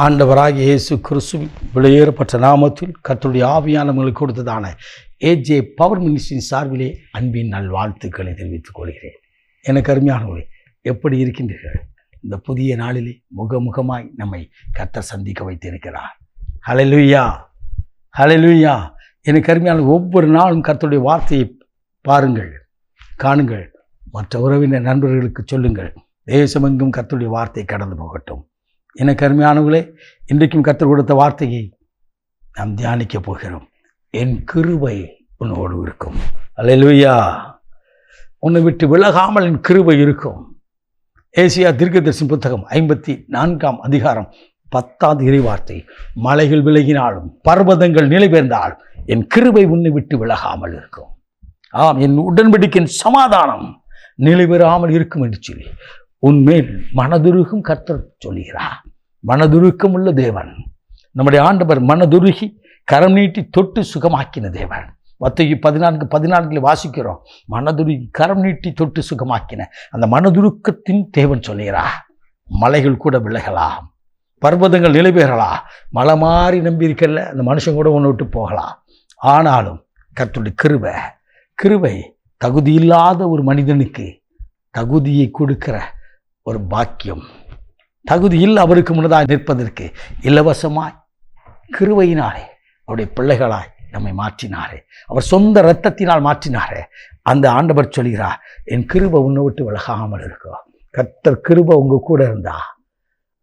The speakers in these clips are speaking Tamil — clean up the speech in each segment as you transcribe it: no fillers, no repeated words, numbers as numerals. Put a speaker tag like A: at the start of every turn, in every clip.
A: ஆண்டவராகிய இயேசு கிறிஸ்துவின் விலையேறப்பட்ட நாமத்தில் கர்த்தருடைய ஆவியானவர்களுக்கு கொடுத்ததான ஏஜே பவர் மினிஸ்ட்ரியின் சார்பிலே அன்பின் நல்வாழ்த்துக்களை தெரிவித்துக் கொள்கிறேன். எனக்கு அருமையானவர்களே, எப்படி இருக்கின்றீர்கள்? இந்த புதிய நாளிலே முகமுகமாய் நம்மை கர்த்தர் சந்திக்க வைத்திருக்கிறார். ஹல்லேலூயா, ஹல்லேலூயா. எனக்கு அருமையான ஒவ்வொரு நாளும் கர்த்தருடைய வார்த்தையை பாருங்கள், காணுங்கள், மற்ற உறவினர் நண்பர்களுக்கு சொல்லுங்கள். தேசமெங்கும் கர்த்தருடைய வார்த்தை கடந்து போகட்டும். எனக்கு அருமையானவர்களே, இன்றைக்கும் கர்த்தர் கொடுத்த வார்த்தையை நாம் தியானிக்க போகிறோம். என் கிருபை உன்னோடு இருக்கும். அல்லேலூயா. உன்னை விட்டு விலகாமல் என் கிருபை இருக்கும். ஏசியா தீர்க்கதரிசி புத்தகம் 54 அதிகாரம் 10 இறைவார்த்தை. மலைகள் விலகினாலும் பர்வதங்கள் நிலை பெயர்ந்தாலும் என் கிருபை உன்னை விட்டு விலகாமல் இருக்கும். ஆம், என் உடன்படிக்கையின் சமாதானம் நிலை பெறாமல் இருக்கும் என்று சொல்லி உன்மேல் மனதுருகும் கர்த்தர் சொல்லுகிறார். மனதுருக்கம் உள்ள தேவன் நம்முடைய ஆண்டவர். மனதுருகி கரம் நீட்டி தொட்டு சுகமாக்கின தேவன். மத்தேயு 14 வாசிக்கிறோம். மனதுருகி கரம் நீட்டி தொட்டு சுகமாக்கின அந்த மனதுருக்கத்தின் தேவன் சொல்லுகிறார். மலைகள் கூட விலகலாம், பர்வதங்கள் நிலை பெறலாம், மலை மாறி நம்பி இருக்கல அந்த மனுஷன் கூட ஒன்று விட்டு போகலாம். ஆனாலும் கர்த்தருடைய கிருபை தகுதி இல்லாத ஒரு மனிதனுக்கு தகுதியை கொடுக்கிற ஒரு பாக்கியம். தகுதியில் அவருக்கு முன்னதாக நிற்பதற்கு இலவசமாய் கிருபையினாலே அவருடைய பிள்ளைகளாய் நம்மை மாற்றினாரே, அவர் சொந்த இரத்தத்தினால் மாற்றினாரே. அந்த ஆண்டவர் சொல்கிறார், என் கிருபை உன்னை விட்டு விலகாமல் இருக்கும். கர்த்தர் கிருபை உங்க கூட இருந்தா.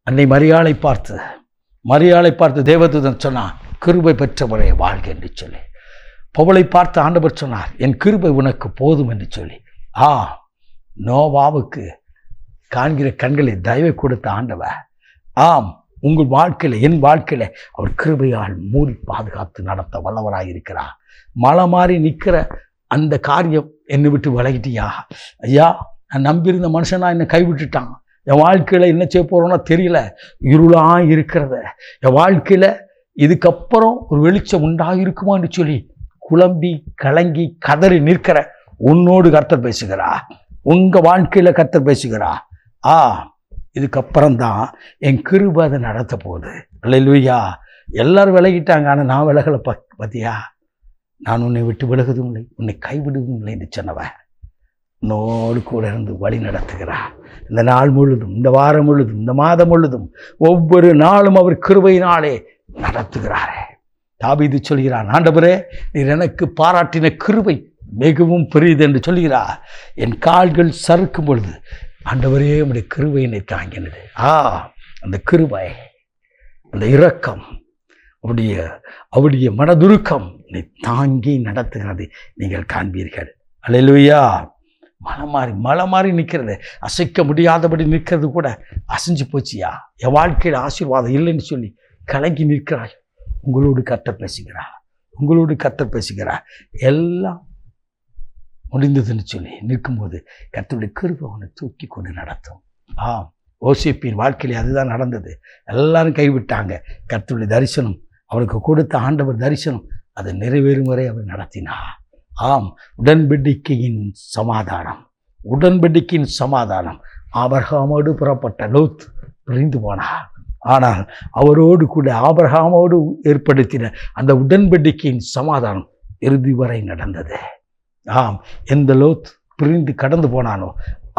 A: அன்னை மரியாளை பார்த்து தேவதூதன் சொன்னான், கிருபை பெற்றவரே வாழ்க என்று சொல்லி. பவுலை பார்த்து ஆண்டவர் சொன்னார், என் கிருபை உனக்கு போதும் என்று சொல்லி. நோவாவுக்கு காண்கிற கண்களை தயவை கொடுத்த ஆண்டவர், ஆம், உங்கள் வாழ்க்கையில் என் வாழ்க்கையில் அவர் கிருபையால் மூடி பாதுகாத்து நடத்த வல்லவராக இருக்கிறார். மலை மாறி நிற்கிற அந்த காரியம் என்னை விட்டு விலகிட்டியா? ஐயா, நான் நம்பியிருந்த மனுஷனா என்னை கைவிட்டுட்டான். என் வாழ்க்கையில் என்ன செய்ய போகிறோன்னா தெரியல, இருளாக இருக்கிறத என் வாழ்க்கையில் இதுக்கப்புறம் ஒரு வெளிச்சம் உண்டாகிருக்குமான்னு சொல்லி குழம்பி கலங்கி கதறி நிற்கிற உன்னோடு கர்த்தர் பேசுகிறா. உங்க வாழ்க்கையில கர்த்தர் பேசுகிறா. இதுக்கப்புறம்தான் என் கிருபை அதை நடத்த போகுது. அல்லேலூயா. எல்லாரும் விலகிட்டாங்க, ஆனால் நான் விலகலை. பார்த்தியா, நான் உன்னை விட்டு விலகுதும் இல்லை, உன்னை கைவிடுவதும் இல்லை என்று சொன்னவன் உன்னோடு கூட இருந்து வழி நடத்துகிறா. இந்த நாள் முழுதும், இந்த வாரம் முழுதும், இந்த மாதம் முழுதும், ஒவ்வொரு நாளும் அவர் கிருபையினாலே நடத்துகிறாரே. தாவீது சொல்கிறான், ஆண்டவரே, நீர் எனக்கு பாராட்டின கிருபை மிகவும் பெரியது என்று சொல்கிறார். என் கால்கள் சறுக்கும் பொழுது ஆண்டவரே உடைய கிருபையினை தாங்கினது. அந்த கிருபை, அந்த இரக்கம், அவருடைய மனதுருக்கம் என்னை தாங்கி நடத்துகிறது நீங்கள் காண்பீர்கள். அல்லேலூயா. மலை மாறி நிற்கிறது, அசைக்க முடியாதபடி நிற்கிறது கூட அசைஞ்சு போச்சியா? என் வாழ்க்கையில் ஆசீர்வாதம் இல்லைன்னு சொல்லி கலங்கி நிற்கிறாய். உங்களோடு கர்த்தர் பேசுகிறார். எல்லாம் முடிந்ததுன்னு சொல்லி நிற்கும்போது கர்த்தருடைய கிருபை அவனை தூக்கி கொண்டு நடத்தும். யோசேப்பின் வாழ்க்கையில் அதுதான் நடந்தது. எல்லாரும் கைவிட்டாங்க. கர்த்தருடைய தரிசனம், அவனுக்கு கொடுத்த ஆண்டவர் தரிசனம், அதை நிறைவேறும் வரை அவர் நடத்தினார். உடன்படிக்கையின் சமாதானம். ஆபிரகாமோடு புறப்பட்ட லோத் பிரிந்து போனார். ஆனால் அவரோடு கூட ஆபிரகாமோடு ஏற்படுத்தின அந்த உடன்படிக்கையின் சமாதானம் இறுதி வரை நடந்தது. எந்த லோத் பிரிந்து கடந்து போனானோ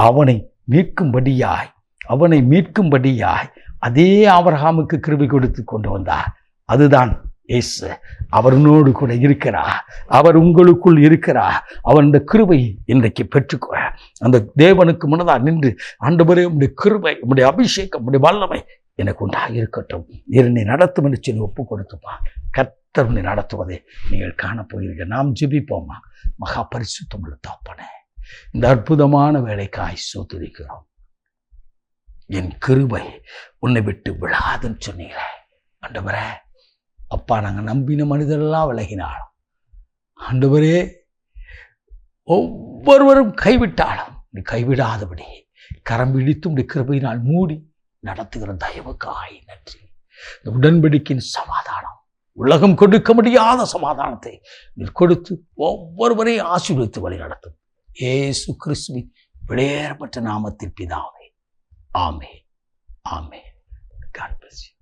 A: அவனை மீட்கும்படியாய் அதே ஆபிரகாமுக்கு கிருபை கொடுத்து கொண்டு வந்தார். அதுதான் இயேசு. அவனோடு கூட இருக்கிறார், அவர் உங்களுக்குள் இருக்கிறார். அவன் இந்த கிருபை இன்றைக்கு பெற்றுக்கொள்ள அந்த தேவனுக்கு முன்னதாக நின்று, ஆண்டவரே உம்முடைய கிருபை, உம்முடைய அபிஷேகம், உம்முடைய வல்லமை எனக்கு உண்டாக இருக்கட்டும், என்னை நடத்தும் என்று சொல்லி ஒப்பு கொடுத்துப்பா. கர்த்தர் உன்னை நடத்துவதை நீங்கள் காணப்போகிறீர்கள். நாம் ஜெபிப்போமா? மகா பரிசுத்தமுள்ள தகப்பனே, இந்த அற்புதமான வேலைக்காய் ஸ்தோத்திரிக்கிறோம். என் கிருபை உன்னை விட்டு விழாதுன்னு சொன்னீங்க ஆண்டவரே. அப்பா, நாங்கள் நம்பின மனிதரெல்லாம் விலகினாலும் ஆண்டவரே, ஒவ்வொருவரும் கைவிட்டாலும் நீ கைவிடாதபடி கரம் பிடித்தும் உடைய கிருபையினால் மூடி நடத்துகிற தயவுக்காய் நன்றி. இந்த உடன்படிக்கையின் சமாதானம், உலகம் கொடுக்க முடியாத சமாதானத்தை நீர் கொடுத்து ஒவ்வொருவரையும் ஆசீர்வதித்து வழி நடத்தும். இயேசு கிறிஸ்துவின் விலையேறப்பட்ட நாமத்தில் பிதாவே, ஆமென். God bless you.